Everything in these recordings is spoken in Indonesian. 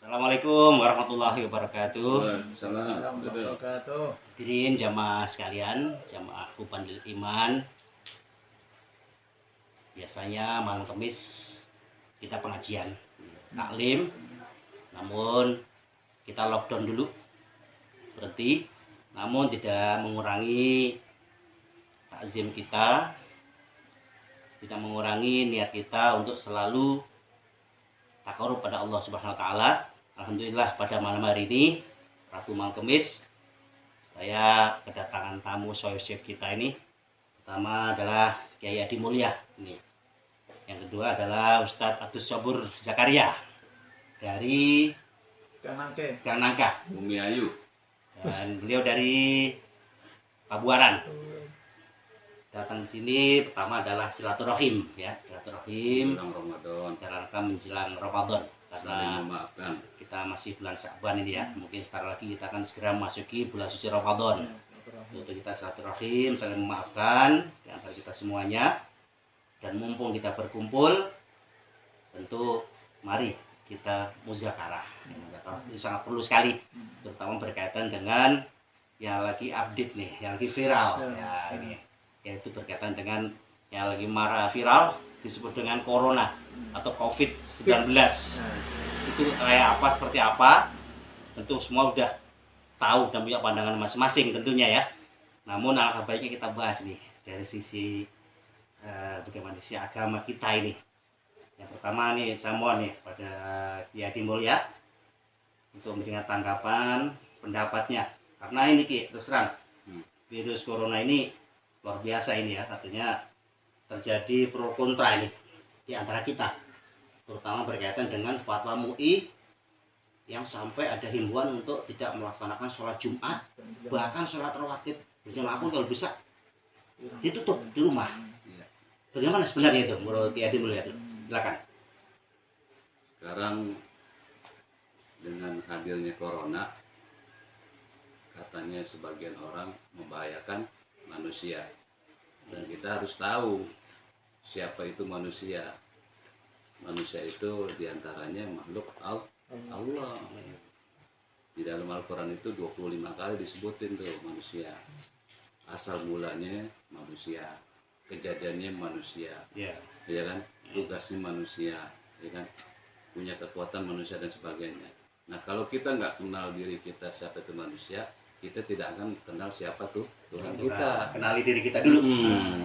Assalamualaikum warahmatullahi wabarakatuh. Waalaikumsalam warahmatullahi wabarakatuh. Hadirin jamaah sekalian, jamaah Kubandil Iman. Biasanya malam Kamis kita pengajian taklim, namun kita lockdown dulu, berhenti, namun tidak mengurangi takzim kita, tidak mengurangi niat kita untuk selalu takarub pada Allah Subhanahu wa taala. Alhamdulillah pada malam hari ini, Rabu malam Kamis, saya kedatangan tamu sohib kita ini. Pertama adalah Kiai Adi Mulya ini. Yang kedua adalah Ustadz Abdus Sobur Zakaria dari Gangnangka, Bumi Ayu. dan beliau dari Pabuaran. Datang di sini pertama adalah silaturahim, ya, silaturahim Menjelang Ramadan. dalam rangka menjelang Ramadan, Saling karena memaafkan. kita masih bulan Sya'ban ini ya. Mungkin sekarang lagi kita akan segera memasuki bulan suci Ramadan. Untuk kita silaturahim, saling memaafkan di antara kita semuanya. Dan mumpung kita berkumpul, tentu mari kita muzakarah. Muzakarah itu sangat perlu sekali, terutama berkaitan dengan yang lagi update nih, yang lagi viral ya, ini, yaitu berkaitan dengan yang lagi marah viral disebut dengan corona atau COVID-19. Itu kayak apa, seperti apa, tentu semua sudah tahu dan punya pandangan masing-masing tentunya ya. Namun alangkah baiknya kita bahas nih dari sisi bagaimana sisi agama kita ini. Yang pertama nih, saya mohon nih pada Kiai Adi Mulya untuk memberikan tanggapan pendapatnya, karena ini Ki, terus terang virus corona ini luar biasa ini ya, artinya terjadi pro kontra ini di antara kita, terutama berkaitan dengan fatwa MUI yang sampai ada himbauan untuk tidak melaksanakan sholat Jumat, bahkan sholat rawatib berjamaah pun kalau bisa ditutup di rumah. Bagaimana sebenarnya itu menurut Kiai Adi Mulya? Silakan. Sekarang dengan hadirnya corona, katanya sebagian orang membahayakan manusia. Dan kita harus tahu siapa itu manusia. Manusia itu diantaranya makhluk Allah. Di dalam Al-Quran itu 25 kali disebutin tuh manusia. Asal mulanya manusia, kejadiannya manusia, ya kan, tugasnya manusia, ya kan, punya kekuatan manusia dan sebagainya. Nah, kalau kita nggak kenal diri kita siapa itu manusia, kita tidak akan kenal siapa tuh Tuhan kita. Kenali diri kita dulu.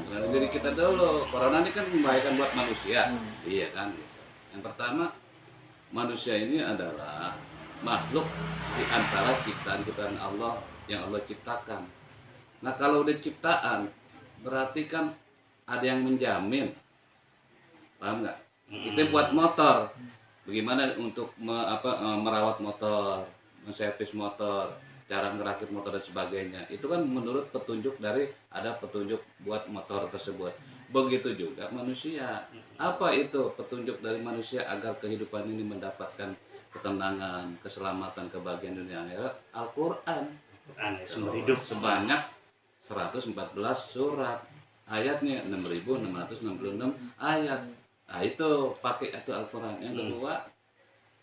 Kenali diri kita dulu. Corona ini kan membahayakan buat manusia, iya kan. Gitu. Yang pertama, manusia ini adalah makhluk di antara ciptaan Allah yang Allah ciptakan. Nah, kalau udah ciptaan, berarti kan ada yang menjamin, paham nggak? Kita buat motor, bagaimana untuk merawat motor, menservis motor, cara ngerakit motor dan sebagainya. Itu kan menurut petunjuk dari, ada petunjuk buat motor tersebut. Begitu juga manusia. Apa itu petunjuk dari manusia agar kehidupan ini mendapatkan ketenangan, keselamatan, kebahagiaan dunia akhirat? Al-Quran. Sumber hidup Sebanyak 114 surat. Ayatnya 6.666 ayat. Nah, itu pakai itu Al-Quran. Yang kedua,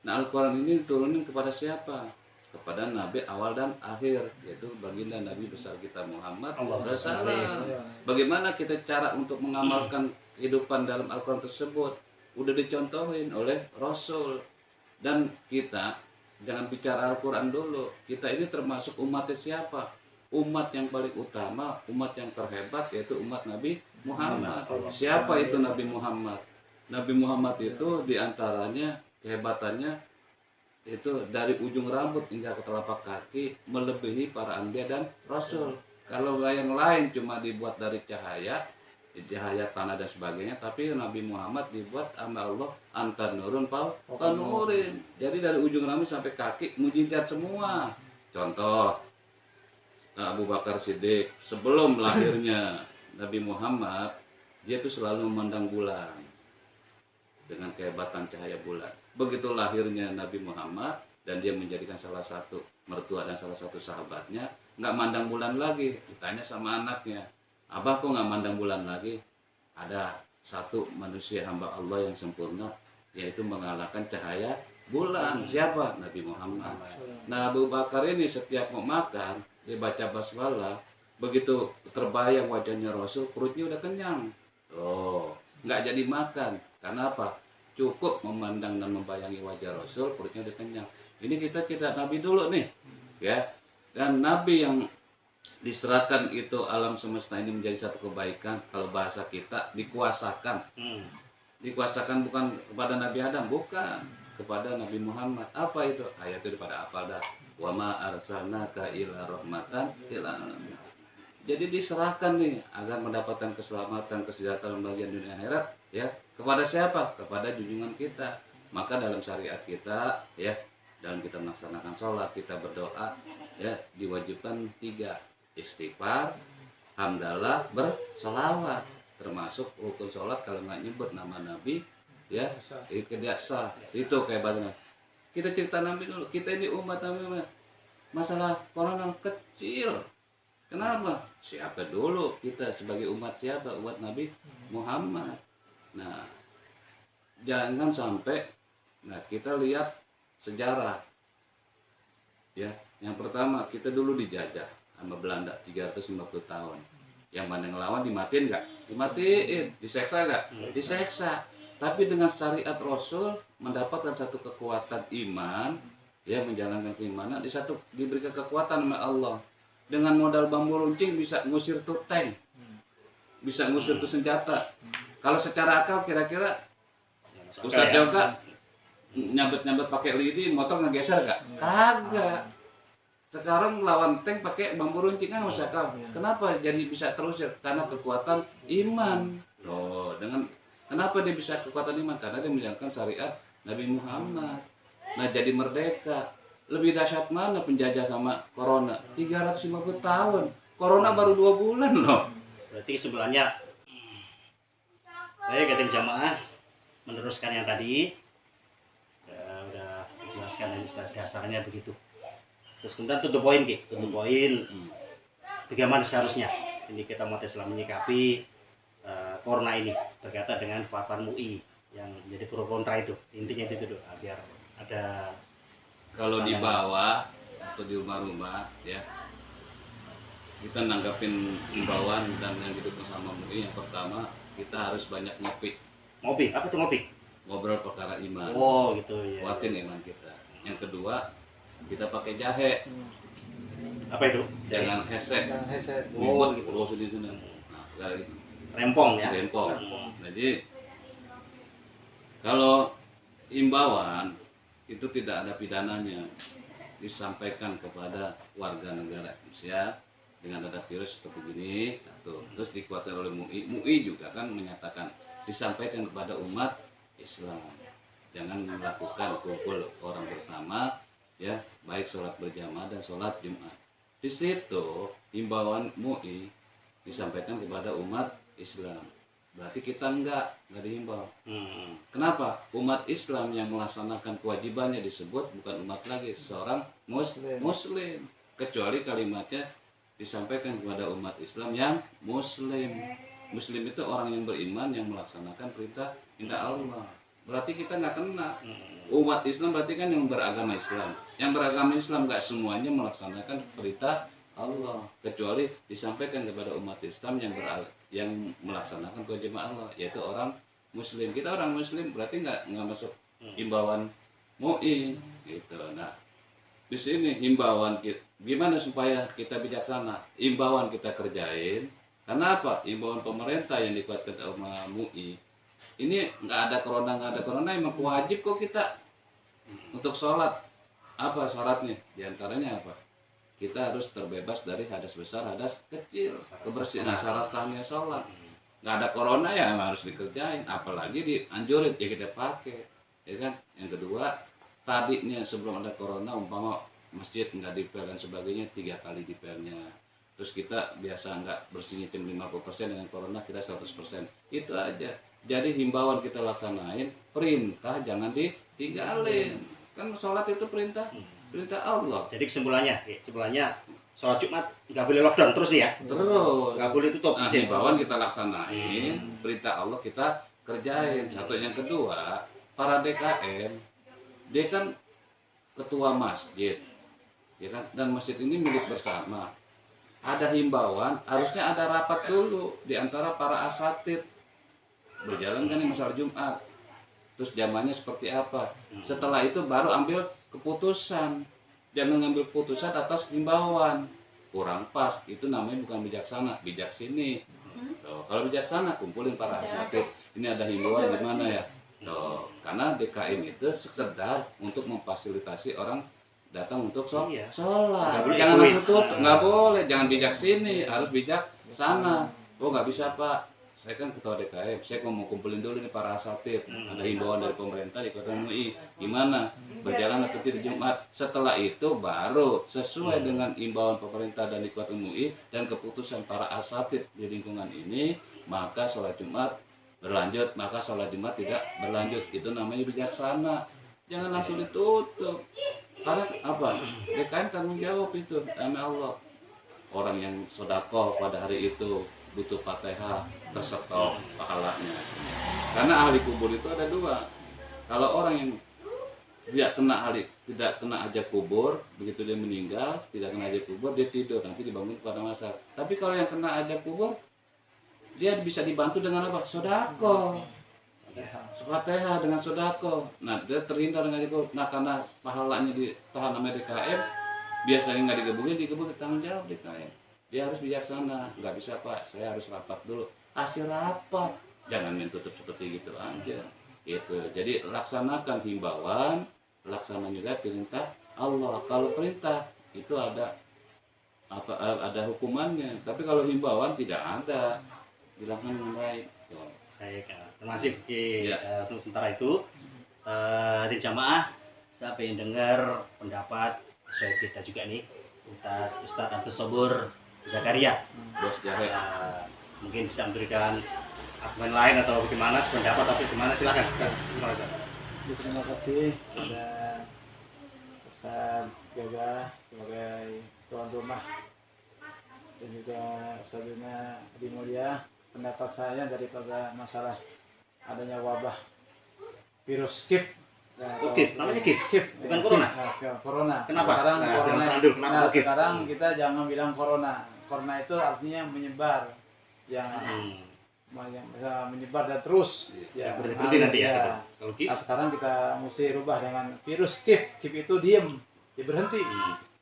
nah Al-Quran ini diturunin kepada siapa? Kepada Nabi awal dan akhir, yaitu baginda Nabi besar kita Muhammad SAW. Bagaimana kita cara untuk mengamalkan kehidupan dalam Al-Quran tersebut? Udah dicontohin oleh Rasul. Dan kita jangan bicara Al-Quran dulu. Kita ini termasuk umatnya siapa? Umat yang paling utama, umat yang terhebat, yaitu umat Nabi Muhammad. Siapa itu Nabi Muhammad? Nabi Muhammad itu diantaranya kehebatannya itu dari ujung rambut hingga ke telapak kaki melebihi para anbiya dan rasul. Kalau yang lain cuma dibuat dari cahaya tanah dan sebagainya, tapi Nabi Muhammad dibuat sama Allah antar nurun nurin. Jadi dari ujung rambut sampai kaki mujizat semua. Contoh, Abu Bakar Siddiq sebelum lahirnya Nabi Muhammad, dia itu selalu memandang bulan dengan kehebatan cahaya bulan. Begitu lahirnya Nabi Muhammad dan dia menjadikan salah satu mertua dan salah satu sahabatnya nggak mandang bulan lagi. Ditanya sama anaknya, abah kok nggak mandang bulan lagi? Ada satu manusia hamba Allah yang sempurna, yaitu mengalahkan cahaya bulan. Siapa? Nabi Muhammad. Nah, Abu Bakar ini setiap mau makan, dia baca basmalah, begitu terbayang wajahnya Rasul, perutnya udah kenyang. Oh, nggak jadi makan. Karena apa? Cukup memandang dan membayangi wajah Rasul, perutnya udah kenyang. Ini kita tidak Nabi dulu nih, ya. Dan Nabi yang diserahkan itu alam semesta ini menjadi satu kebaikan. Kalau bahasa kita dikuasakan. Dikuasakan bukan kepada Nabi Adam, bukan, kepada Nabi Muhammad. Apa itu? Ayat itu pada apa dah? Wa ma arsalnaka illa rahmatan lil alamin. Jadi diserahkan nih agar mendapatkan keselamatan, kesejahteraan bagian dunia akhirat, ya. Kepada siapa? Kepada junjungan kita. Maka dalam syariat kita, ya, dalam kita melaksanakan sholat, kita berdoa, ya, diwajibkan 3: istighfar, hamdalah, bersolawat. Termasuk rukun sholat kalau nggak nyebut nama Nabi, ya, itu tidak sah. Itu kayak bagaimana kita cerita Nabi dulu. Kita ini umat Nabi, masalah corona kecil. Kenapa? Siapa dulu kita sebagai umat siapa? Umat Nabi Muhammad. Nah, jangan sampai, nah, kita lihat sejarah, ya. Yang pertama, kita dulu dijajah sama Belanda 350 tahun. Yang mana ngelawan dimatiin nggak? Dimatiin. Diseksa nggak? Diseksa. Tapi dengan syariat Rasul mendapatkan satu kekuatan iman, ya, menjalankan keimanan, diberikan kekuatan oleh Allah. Dengan modal bambu runcing bisa ngusir tuh tank, bisa ngusir tuh senjata. Kalau secara akal kira-kira Ustadz Joka nyabet-nyabet pakai lidi, motor ngegeser nggak? Kagak. Sekarang lawan tank pakai bambu runcing kan masuk akal. Kenapa jadi bisa terusir? Karena kekuatan iman. Loh, kenapa dia bisa kekuatan iman? Karena dia menjalankan syariat Nabi Muhammad. Nah, jadi merdeka. Lebih dahsyat mana penjajah sama corona? 350 tahun. Corona baru 2 bulan loh. Berarti kesimpulannya, saya kating jamaah meneruskan yang tadi, udah dijelaskan dasarnya begitu. Terus kemudian tutup poin, bagaimana seharusnya ini kita umat Islam menyikapi corona ini berkaitan dengan fatwa MUI yang menjadi pro kontra itu. Intinya itu dulu, biar ada. Kalau di bawah atau di rumah-rumah, ya, kita nanggapin imbauan dan yang didukung sama MUI. Yang pertama, kita harus banyak ngopi. Ngopi? Apa tuh ngopi? Ngobrol perkara iman. Oh gitu ya. Kuatin iman kita. Yang kedua, kita pakai jahe. Apa itu? Jangan hesek. Oh gitu. Terus di sana. Nah, gitu. Rempong ya. Rempong. Jadi kalau imbauan itu tidak ada pidananya, disampaikan kepada warga negara Indonesia dengan ada virus seperti ini. Terus dikuatkan oleh MUI. MUI juga kan menyatakan disampaikan kepada umat Islam, jangan melakukan kumpul orang bersama, ya, baik sholat berjamaah dan sholat Jumat. Di situ himbauan MUI disampaikan kepada umat Islam. Berarti kita enggak dihimbau. Kenapa? Umat Islam yang melaksanakan kewajibannya disebut bukan umat lagi, seorang muslim. Kecuali kalimatnya disampaikan kepada umat Islam yang muslim. Muslim itu orang yang beriman yang melaksanakan perintah Allah. Berarti kita nggak kena. Umat Islam berarti kan yang beragama Islam. Yang beragama Islam nggak semuanya melaksanakan perintah Allah, kecuali disampaikan kepada umat Islam yang melaksanakan kewajiban Allah, yaitu orang Muslim. Kita orang Muslim berarti nggak masuk himbauan MUI gitu. Nah, di sini himbauan kita, gimana supaya kita bijaksana? Himbauan kita kerjain. Karena apa? Himbauan pemerintah yang dikuatkan sama MUI ini nggak ada corona emang wajib kok kita untuk sholat. Apa syaratnya? Di antaranya apa? Kita harus terbebas dari hadas besar, hadas kecil, kebersihan. Syarat sahnya sholat. Nggak ada corona ya harus dikerjain, apalagi dianjurin ya kita pakai, ya kan? Yang kedua, tadinya sebelum ada corona umpama masjid nggak dipel dan sebagainya, 3 kali dipelnya. Terus kita biasa nggak bersihnya cuma 50%, dengan corona kita 100%. Itu aja. Jadi himbauan kita laksanain, perintah jangan ditinggalin. Kan sholat itu perintah Allah. Jadi kesimpulannya sholat Jumat nggak boleh lockdown terus ya? Terus. Nggak boleh tutup. Nah, himbauan kita laksanain, perintah Allah kita kerjain. Satu, yang kedua, para DKM dia kan ketua masjid, ya kan, dan masjid ini milik bersama. Ada himbauan, harusnya ada rapat dulu di antara para asatid. Berjalan kan ini masalah Jumat, terus zamannya seperti apa. Setelah itu baru ambil keputusan. Jangan ngambil keputusan atas himbauan. Kurang pas, itu namanya bukan bijaksana, bijak sini. Tuh, kalau bijaksana kumpulin para asatid. Ini ada himbauan di mana ya? Tuh, karena DKM itu sekedar untuk memfasilitasi orang datang untuk sholat. Jangan langsung tutup, nggak boleh, jangan bijak sini, harus bijak sana. Oh nggak bisa Pak, saya kan ketua DKM, saya mau kumpulin dulu nih para asatid. Ada himbauan dari pemerintah di Kota MUI, gimana? Berjalan atau tidak Jumat? Setelah itu baru sesuai dengan himbauan pemerintah dan di Kota MUI dan keputusan para asatid di lingkungan ini, maka sholat Jumat berlanjut, maka sholat Jumat tidak berlanjut. Itu namanya bijaksana. Jangan langsung ditutup. Karena apa? DKM tanggung jawab itu sama Allah. Orang yang sedekah pada hari itu butuh Fatihah, tersetok pahalanya. Karena ahli kubur itu ada dua. Kalau orang yang tidak kena ajab kubur, begitu dia meninggal, tidak kena ajab kubur, dia tidur, nanti dibangun pada masa. Tapi kalau yang kena ajab kubur, dia bisa dibantu dengan apa? Sedekah. Fatihah dengan sodako. Nah dia terhindar dengan itu. Nah karena pahalanya ditahan sama DKM, biasanya nggak digebukin tanggung jawab DKM. Dia harus bijaksana. Nggak bisa Pak, saya harus rapat dulu. Hasil rapat, jangan main tutup seperti gitu aja. Gitu. Jadi laksanakan himbauan, laksanakan juga perintah Allah. Kalau perintah itu ada hukumannya. Tapi kalau himbauan tidak ada, dilaksanakan dengan baik. Baik, terima kasih sementara itu di jamaah saya ingin dengar pendapat Syekh kita juga nih, Ustadz Abdul Sobur Zakaria. Bos Jahe. Mungkin bisa memberikan argumen lain atau bagaimana pendapat atau gimana, silakan. Terima kasih kepada Ustadz Jaga sebagai tuan rumah dan juga Ustadznya Adi Mulia. Pendapat saya daripada masalah adanya wabah virus KIP. Namanya KIP, bukan corona. Corona. Kenapa? Sekarang sekarang kita jangan bilang corona. Corona itu artinya menyebar, yang bisa menyebar dan terus. Ya, berhenti nanti ya. Kalau KIP. Nah, sekarang kita mesti rubah dengan virus KIP. KIP itu diem, dia berhenti.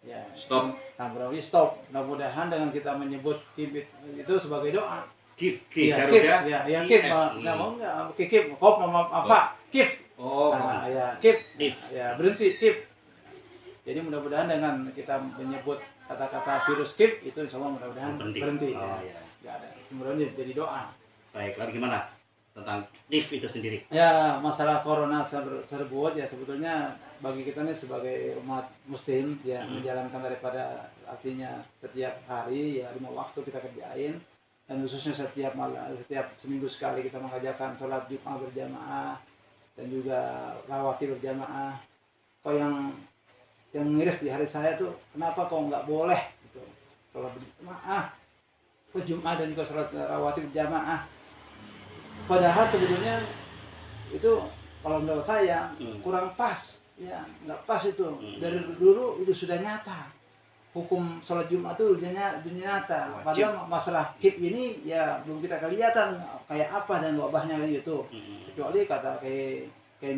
Ya, stop. Nah, berarti stop. Mudah-mudahan dengan kita menyebut KIP itu sebagai doa. KIP, KIP, nggak mau nggak, KIP, kop, apa, KIP, KIP, ya berhenti KIP. Jadi mudah-mudahan dengan kita menyebut kata-kata virus KIP itu insya Allah mudah-mudahan berhenti. Ya ada, kemudian jadi doa. Baik, lalu gimana tentang KIP itu sendiri? Ya masalah corona tersebut ya sebetulnya bagi kita nih sebagai umat muslim ya menjalankan daripada artinya setiap hari ya 5 waktu kita kerjain. Dan khususnya setiap seminggu sekali kita mengajarkan sholat Jumat berjamaah dan juga rawatib berjamaah. Kau yang miris di hari saya tuh kenapa kau nggak boleh gitu sholat berjamaah ke Jumat dan juga sholat rawatib berjamaah? Padahal sebetulnya itu kalau menurut saya kurang pas, ya nggak pas itu. Dari dulu itu sudah nyata. Hukum sholat Jumat itu dunia nyata. Padahal masalah KIP ini ya belum kita kelihatan kayak apa dan wabahnya gitu. Kecuali kata kayak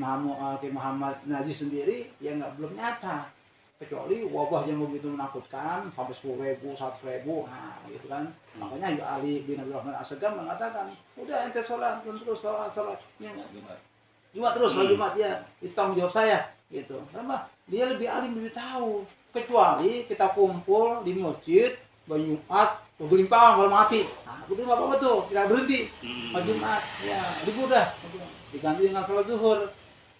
Muhammad Najis sendiri ya belum nyata. Kecuali wabah yang begitu menakutkan sampai 10.000, 100.000, nah gitu kan. Makanya ya Ali bin Abi Rahman As-Segam mengatakan, udah ente sholat terus sholatnya Jumat terus sholat Jumat ya itu tanggung jawab saya gitu. Kenapa? Dia lebih alim, lebih tahu. Kecuali kita kumpul di masjid Jumat, berlimpah kalau mati. Nah, itu nggak apa-apa tuh, kita berhenti. Jumat, ya libur dah, diganti dengan sholat zuhur.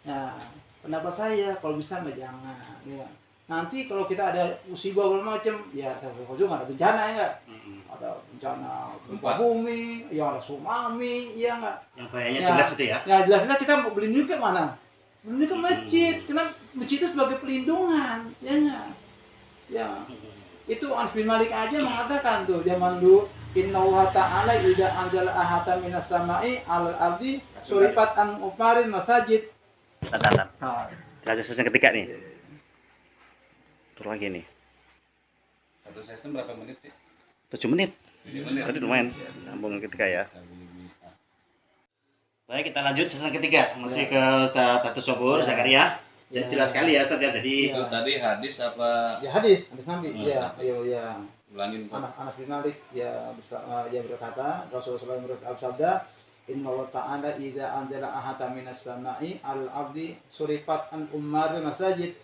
Nah, pendapat saya kalau bisa jangan. Ya. Nanti kalau kita ada musibah macam, ya ujung ada bencana ya nggak? Ada bencana gempa bumi, ya ada tsunami, ya nggak? Yang bahayanya jelas itu ya? Ya jelas kita mau berlindung ke mana? Berlindung ke masjid, karena masjid itu sebagai pelindungan, ya nggak? Ya, itu Anas bin Malik aja mengatakan tuh zaman dulu, Innallaha ta'ala idza anzala ahatan minas sama'i al ardi surifat an umarin masajid. Catatan. Kita lanjut sesi ketiga nih. Tur lagi nih. Satu sesi berapa menit sih? 7 menit. 7 menit. Tadi lumayan. Sambung ketiga ya. Baik, kita lanjut sesi ketiga. Masih ke Ustaz Tatus Sobur, Zakaria. Ya, jelas sekali ya Ustaz ya. Jadi Itu tadi hadis apa? Ya hadis Nabi. Oh, Ya, ayo ya. Ulangin Pak. Anas bin Malik ya bersama yang berkata Rasulullah SAW bersabda, Inna Allah Ta'ala idza anzala ahatan minas sama'i al-abdi surifat an ummar masajid.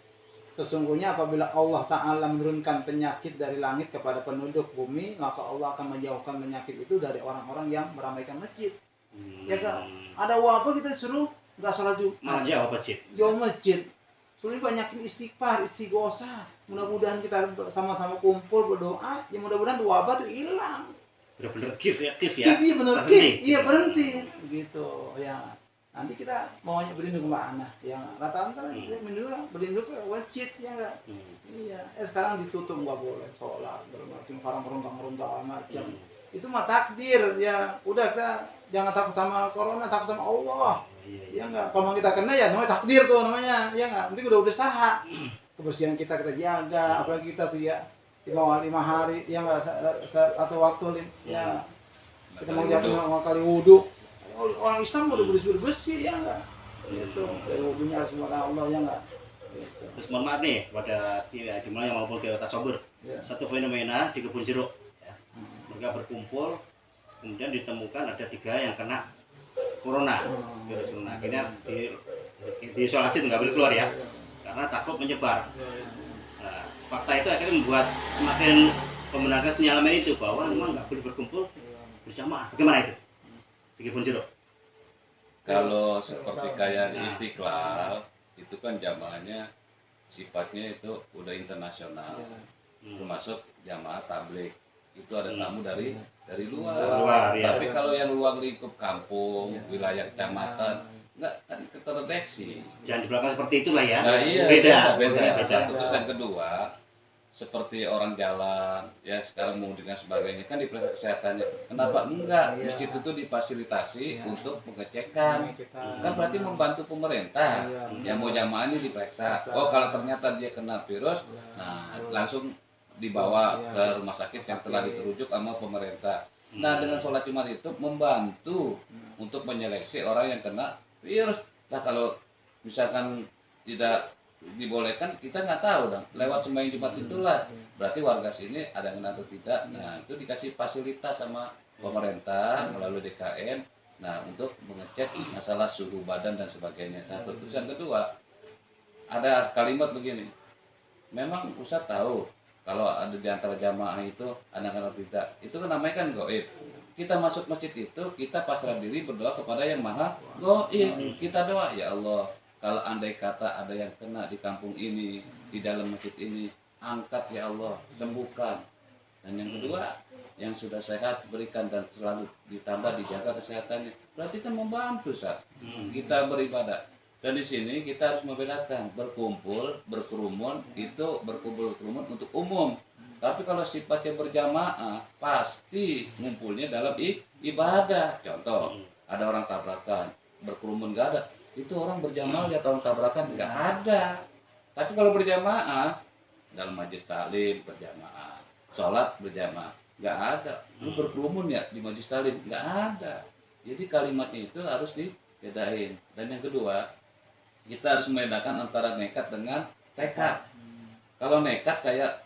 Sesungguhnya apabila Allah Ta'ala menurunkan penyakit dari langit kepada penduduk bumi, maka Allah akan menjauhkan penyakit itu dari orang-orang yang meramaikan masjid. Ya kan? Ada wabah kita suruh nggak sholat Jumat. malah jawab masjid. Jauh masjid. Suruh banyakin istighfar, istighosah. Mudah-mudahan kita sama-sama kumpul berdoa, ya mudah-mudahan wabah itu hilang. Bener-bener give ya. Iya benar, Berhenti. iya berhenti. Gitu ya. Nanti kita maunya berlindung ke mana? Yang rata-rata kita berlindung ke masjid ya enggak? Iya. Sekarang ditutup nggak boleh sholat, bermacam orang merungkang macam. Itu mah takdir ya. Udah kita jangan takut sama corona, takut sama Allah. Ya enggak, kalau kita kena ya namanya takdir tuh namanya, ya enggak, nanti udah usaha kebersihan kita jaga, apalagi kita tuh ya di bawah 5 hari, ya enggak, atau waktu ya kita mau jaga 5 kali wudhu, orang Islam udah bersih ya enggak, itu wudhunya harus kepada Allah ya enggak. Gitu. Terus mohon maaf nih pada dimana yang maupun ke Tasobur, satu fenomena di kebun jeruk, ya. Mereka berkumpul, kemudian ditemukan ada 3 yang kena corona, virus corona. Akhirnya diisolasi nggak boleh keluar ya, karena takut menyebar. Nah, fakta itu akhirnya membuat semakin membenarkan sinyalemen itu bahwa memang nggak boleh berkumpul berjamaah. Bagaimana itu? Di kebun jeruk. Kalau seperti kayak di Istiqlal, itu kan jamaahnya sifatnya itu udah internasional, termasuk jamaah tabligh. Itu ada tamu dari luar. Ya. Tapi kalau yang luar lingkup kampung, wilayah kecamatan, enggak kan keterdeteksi. Jangan di belakang seperti itulah ya. Nah, iya, beda. Satu. Terus yang kedua, seperti orang jalan, ya sekarang mau dengan sebagainya kan diperiksa kesehatannya. Kenapa enggak? Masjid itu difasilitasi untuk pengecekan. Kan berarti membantu pemerintah. Yang mau jamaah ini diperiksa. Oh kalau ternyata dia kena virus, nah langsung dibawa ke rumah sakit yang telah diterujuk sama pemerintah. Nah dengan sholat Jumat itu membantu untuk menyeleksi orang yang kena virus. Nah kalau misalkan tidak dibolehkan, kita nggak tahu dong. Lewat sembahyang Jumat itulah berarti warga sini ada yang kena atau tidak. Nah itu dikasih fasilitas sama pemerintah melalui DKM. Nah untuk mengecek masalah suhu badan dan sebagainya. Satu. Terus yang kedua ada kalimat begini. Memang Ustaz tahu kalau ada di antara jamaah itu anak-anak tidak, itu kan namanya kan gaib. Kita masuk masjid itu, kita pasrah diri berdoa kepada yang maha gaib. Kita doa, ya Allah, kalau andai kata ada yang kena di kampung ini, di dalam masjid ini, angkat ya Allah, sembuhkan. Dan yang kedua, yang sudah sehat berikan dan selalu ditambah dijaga kesehatannya. Berarti kan membantu saat kita beribadah. Dan di sini kita harus membedakan berkumpul, berkerumun itu berkumpul untuk umum. Tapi kalau sifatnya berjamaah pasti ngumpulnya dalam ibadah. Contoh, ada orang tabrakan, berkerumun nggak ada. Itu orang berjamaah lihat orang tabrakan nggak ada. Tapi kalau berjamaah dalam majelis taklim berjamaah, sholat berjamaah nggak ada. Lu berkerumun ya di majelis taklim nggak ada. Jadi kalimatnya itu harus dibedain. Dan yang kedua, kita harus membedakan antara nekat dengan tekad. Kalau nekat kayak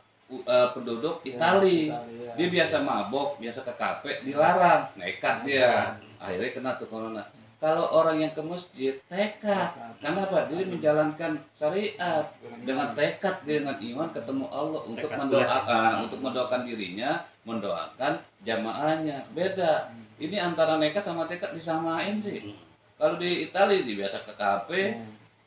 penduduk Itali, dia biasa mabok, biasa ke kafe, dilarang, nekat dia, akhirnya kena tuh corona. Kalau orang yang ke masjid, tekad. Kenapa? Dia menjalankan syariat dengan tekad, dengan iman ketemu Allah untuk mendoakan dirinya, mendoakan jamaahnya. Beda. Ini antara nekat sama tekad disamain sih. Kalau di Itali dia biasa ke kafe,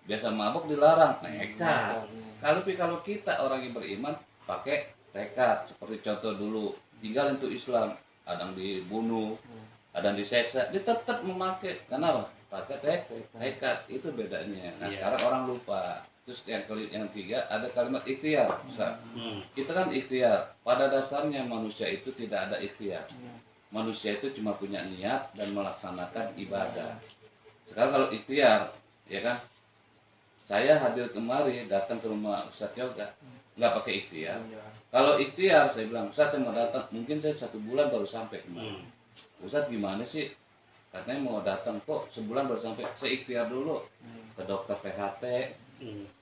biasa mabuk dilarang, nekat. Kalau kita orang yang beriman pakai tekad, seperti contoh dulu tinggal untuk Islam, ada yang dibunuh, ada yang diseksa, dia tetap memakai. Kenapa? Pakai tekad, itu bedanya. Nah sekarang orang lupa. Terus yang ketiga ada kalimat ikhtiar. Kita kan ikhtiar. Pada dasarnya manusia itu tidak ada ikhtiar. Manusia itu cuma punya niat dan melaksanakan ibadah. Sekarang kalau ikhtiar, ya kan? saya hadir kemari datang ke rumah Ustadz Yoga nggak pakai ikhtiar. Kalau ikhtiar saya bilang Ustadz saya mau datang, mungkin saya 1 bulan baru sampai kemari. Ustadz gimana sih? Katanya mau datang kok sebulan baru sampai. Saya ikhtiar dulu ke dokter THT,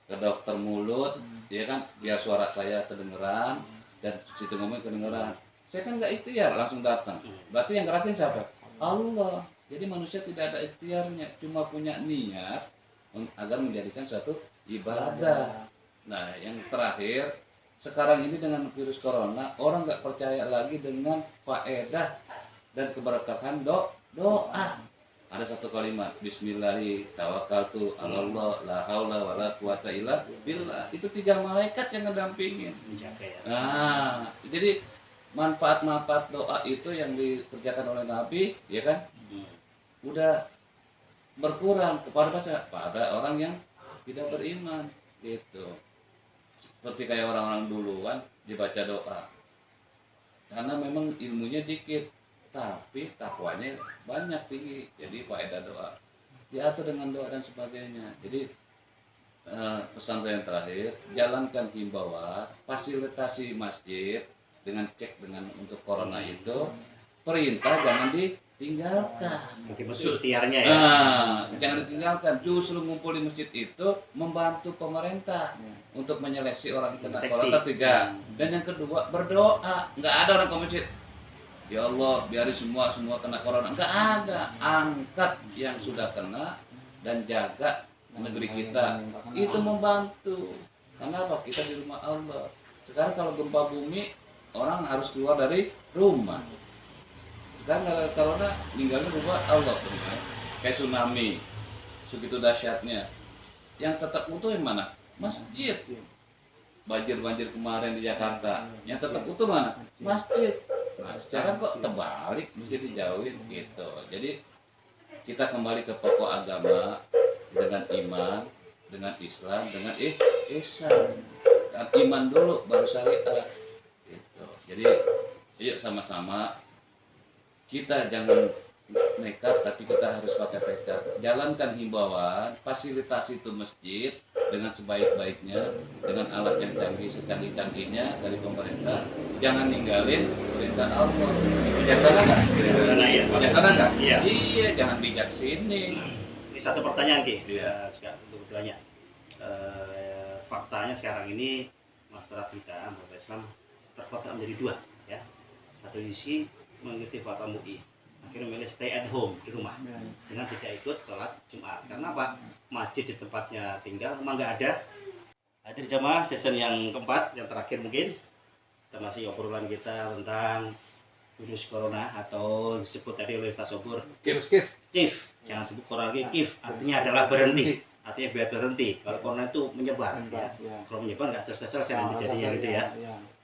ke dokter mulut, ya kan, biar suara saya kedengeran dan situ ngomong kedengeran. Saya kan nggak ikhtiar langsung datang. Berarti yang gerakin siapa? Allah. Jadi manusia tidak ada ikhtiarnya, cuma punya niat agar menjadikan suatu ibadah. Nah, yang terakhir, sekarang ini dengan virus corona, orang nggak percaya lagi dengan faedah dan keberkahan doa. Ada satu kalimat, Bismillahi tawakkaltu 'alallah la haula wala quwata illa billah. Itu 3 malaikat yang ngedampingin. Menjaga ya. Nah, jadi manfaat-manfaat doa itu yang dikerjakan oleh Nabi, ya kan? Udah berkurang pada orang yang tidak beriman gitu. Seperti kayak orang-orang duluan dibaca doa. Karena memang ilmunya dikit, tapi takwanya banyak tinggi. Jadi faedah doa diatur dengan doa dan sebagainya. Jadi pesan saya yang terakhir, jalankan himbauan, fasilitasi masjid dengan cek dengan untuk corona itu, perintah jangan ditinggalkan. Mungkin maksud ikhtiarnya ya. Jangan ditinggalkan. Justru ngumpul di masjid itu membantu pemerintah untuk menyeleksi orang kena corona 3. Dan yang kedua berdoa. Nggak ada orang ke masjid, ya Allah biari semua kena corona. Nggak ada. Angkat yang sudah kena dan jaga negeri kita. Itu membantu. Karena apa? Kita di rumah Allah. Sekarang kalau gempa bumi, orang harus keluar dari rumah. Sekarang corona ninggalin rumah Allah, benar. Kayak tsunami, segitu dahsyatnya. Yang tetap utuh yang mana? Masjid. Banjir kemarin di Jakarta, yang tetap utuh mana? Masjid. Nah, sekarang kok terbalik, mesti dijauhin gitu. Jadi kita kembali ke pokok agama dengan iman, dengan Islam, dengan ihsan. Dan iman dulu baru syariat. Gitu. Jadi yuk sama-sama kita jangan nekat, tapi kita harus pakai tekad. Jalankan himbauan, fasilitasi itu masjid dengan sebaik-baiknya, dengan alat yang canggih secanggih-canggihnya dari pemerintah. Jangan ninggalin perintah Allah. Bijaksana nggak? Bijaksana nggak? Iya, jangan bijak sini. Ini satu pertanyaan Ki. Iya. Untuk keduanya. Faktanya sekarang ini masyarakat kita umat Islam terkotak menjadi 2 ya. Satu sisi mengikuti fatwa MUI, akhirnya memilih stay at home di rumah dengan tidak ikut sholat Jumat. Karena apa? Masjid di tempatnya tinggal memang nggak ada. Hadir jamaah, season yang keempat, yang terakhir mungkin kita masih obrolan kita tentang virus corona atau disebut tadi oleh Ustaz Sobur kif. Jangan sebut corona lagi, kif artinya adalah berhenti. Artinya biar berhenti. Kalau corona itu menyebar ya. Kalau menyebar nggak selesai nanti jadinya gitu ya.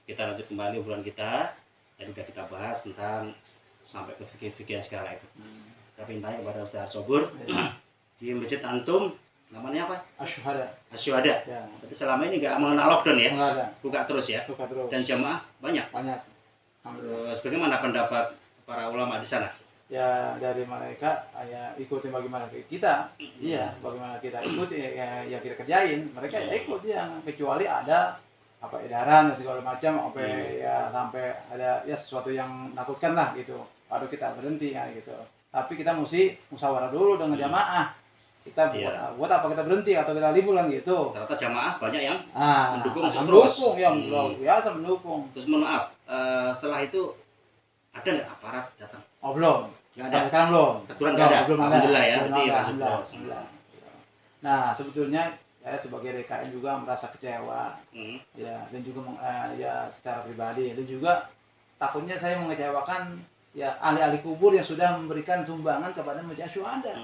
Kita lanjut kembali obrolan kita. Tadi sudah kita bahas tentang sampai ke fikih segala itu. Saya minta kepada Ustaz Sobur di masjid antum namanya apa? Asyuhada. Ya. Berarti selama ini nggak mengenal lockdown ya? Nggak ada. Buka terus ya? Buka terus. Dan jamaah banyak. Alhamdulillah. Bagaimana pendapat para ulama di sana? Ya dari mereka ya ikutin bagaimana kita. Iya, bagaimana kita ikuti ya kita kerjain. Mereka ya ikut ya, kecuali ada apa edaran dan segala macam ya sampai ada ya sesuatu yang menakutkan lah gitu, baru kita berhenti ya gitu. Tapi kita mesti musyawarah dulu dengan jamaah, kita buat apa kita berhenti atau kita libur kan gitu. Ternyata jamaah banyak yang mendukung yang luar biasa mendukung. Terus mohon maaf, setelah itu ada nggak aparat datang? Oh belum, nggak ada. Sekarang belum. Teguran nggak ada. Alhamdulillah ya. Alhamdulillah. Nah sebetulnya saya sebagai DKM juga merasa kecewa, ya, dan juga ya secara pribadi, dan juga takutnya saya mengecewakan ya ahli-ahli kubur yang sudah memberikan sumbangan kepada masjid Asyuhada,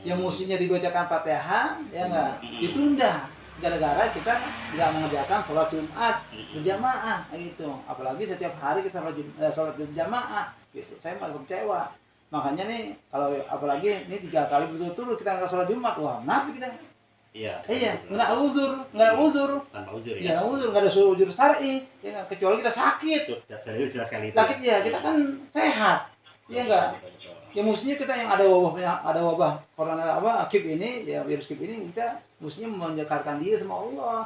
yang mestinya dibacakan Fatihah, ya enggak, ditunda gara-gara kita nggak mengerjakan sholat Jumat berjamaah gitu, apalagi setiap hari kita sholat berjamaah gitu. Saya malah kecewa, makanya nih kalau apalagi ini 3 kali berturut-turut kita nggak sholat Jumat, wah munafik kita. Iya, nggak ada uzur. Tanpa uzur ya. Iya, uzur, nggak ada uzur syar'i, ya nggak, kecuali kita sakit. Dari jelas sekali itu. Sakit ya, kita kan sehat, iya nggak. Ya mestinya kita yang ada wabah corona kip ini, ya virus kip ini kita mestinya mendekatkan diri sama Allah.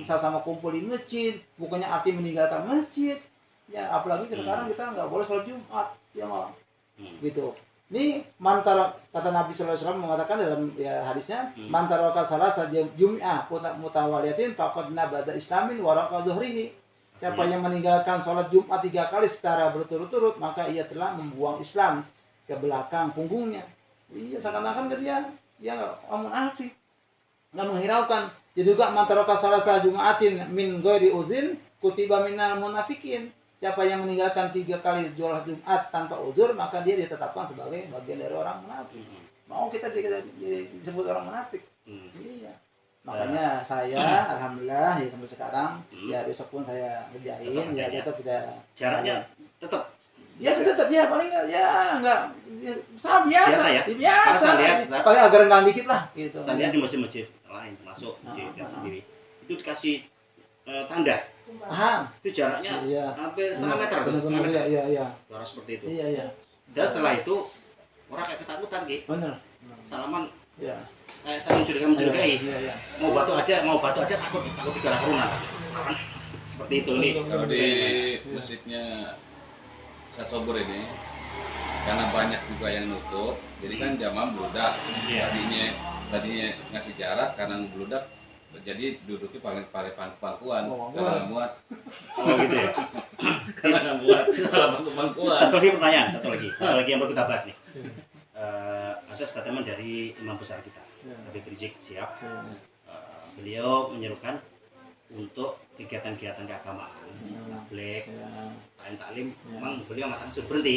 Sama kumpul di masjid, bukannya arti meninggalkan masjid. Ya, apalagi sekarang kita nggak boleh sholat Jumat, ya nggak? Gitu. Ini mantara, kata Nabi Sallallahu Alaihi Wasallam mengatakan dalam ya hadisnya, mantara salah saja Jum'ah mutawaliyatin faqad nabada islamin waraka dhuhrihi. Siapa yang meninggalkan sholat Jumat 3 kali secara berturut-turut, maka ia telah membuang Islam ke belakang punggungnya. Iya, seakan-akan dia nggak munafik, nggak menghiraukan. Jadi juga mantaroka salat Jum'atin min ghairi uzin kutiba minal munafikin. Siapa yang meninggalkan 3 kali sholat Jumat tanpa uzur, maka dia ditetapkan sebagai bagian dari orang munafik. Mau kita disebut orang munafik? Iya. Makanya saya alhamdulillah ya sampai sekarang ya besok pun saya kerjain ya tetap tidak jaraknya tetap paling enggak sama biasa ya. Biasa. Lihat, paling agak renggang dikit lah gitu. Saya lihat di masjid lain masuk masjid sendiri itu dikasih tanda. Itu jaraknya hampir setengah meter. Iya. Jarak seperti itu. Iya. Dan setelah itu orang kayak ketakutan gitu. Benar. Salaman. Iya. Kayak saya mencurigai. Iya. Mau batu aja takut dikira corona. Seperti itu nih. Kalau di masjidnya Ustadz Sobur ini karena banyak juga yang nutup, jadi kan jamaah bludak. Tadinya ngasih jarak karena bludak, jadi duduknya paling pangkuan karena nggak muat. Oh gitu ya. Karena nggak muat, salah pangkuan. Satu lagi yang baru kita bahas nih. Ada statement dari imam besar kita, Habib Rizik Syihab. Beliau menyerukan untuk kegiatan-kegiatan keagamaan, tabligh, taklim, memang beliau mengatakan sudah berhenti.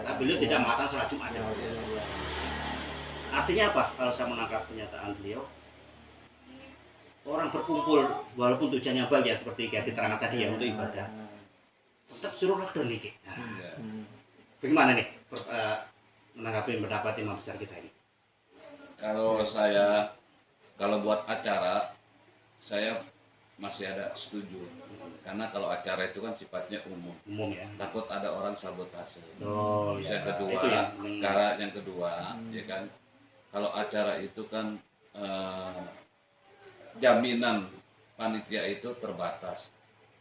Tapi beliau tidak mengatakan sholat Jumat. Artinya apa? Kalau saya menangkap pernyataan beliau, orang berkumpul walaupun tujuannya baik ya seperti kayak diterangkan tadi ya untuk ibadah, tetap suruh lockdown nih. Bagaimana nih menanggapi pendapat imam besar kita ini? Kalau buat acara, saya masih ada setuju, karena kalau acara itu kan sifatnya umum Ya. Takut ada orang sabotase. Yang kedua, ya kan, kalau acara itu kan jaminan panitia itu terbatas.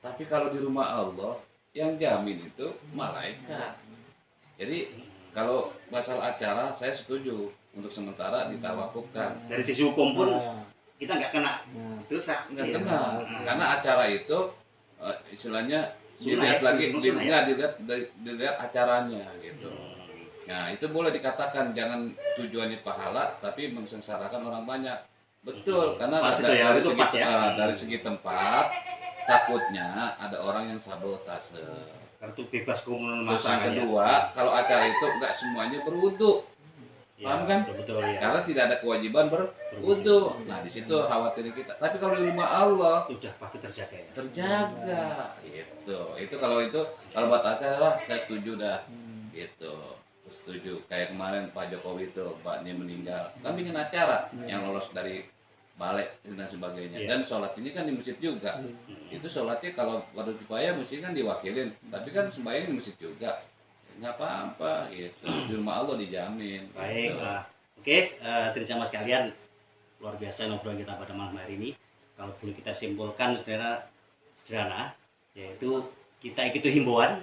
Tapi kalau di rumah Allah yang jamin itu malaikat. Jadi kalau masalah acara saya setuju untuk sementara ditawakufkan. Dari sisi hukum pun kita nggak kena dosa, nggak kena, karena acara itu istilahnya dilihat lagi, dilihat acaranya gitu. Nah itu boleh dikatakan jangan tujuannya pahala, tapi mensengsarakan orang banyak. Betul, karena dari segi tempat takutnya ada orang yang sabotase. Kartu bebas kerumunan Terus massa. yang kedua, kalau acara itu nggak semuanya berwudu. Paham kan? Betul ya. Karena tidak ada kewajiban berwudu. Nah, di situ khawatir kita. Tapi kalau di rumah Allah sudah pasti terjaga ya. Terjaga. Gitu. Itu kalau buat acara saya setuju dah. Gitu. Setuju. Kayak kemarin Pak Jokowi itu, Mbaknya meninggal. Kan bikin acara yang lolos dari balik dan sebagainya. Dan sholat ini kan di masjid juga. Itu sholatnya kalau pada supaya mesti kan diwakilin. Tapi kan sembahyang di masjid juga. Nggak apa-apa gitu, di rumah Allah dijamin. Baik, gitu. Oke, teman-teman sekalian, luar biasa ngobrol kita pada malam hari ini. Kalau boleh kita simpulkan sederhana, yaitu kita ikuti himbauan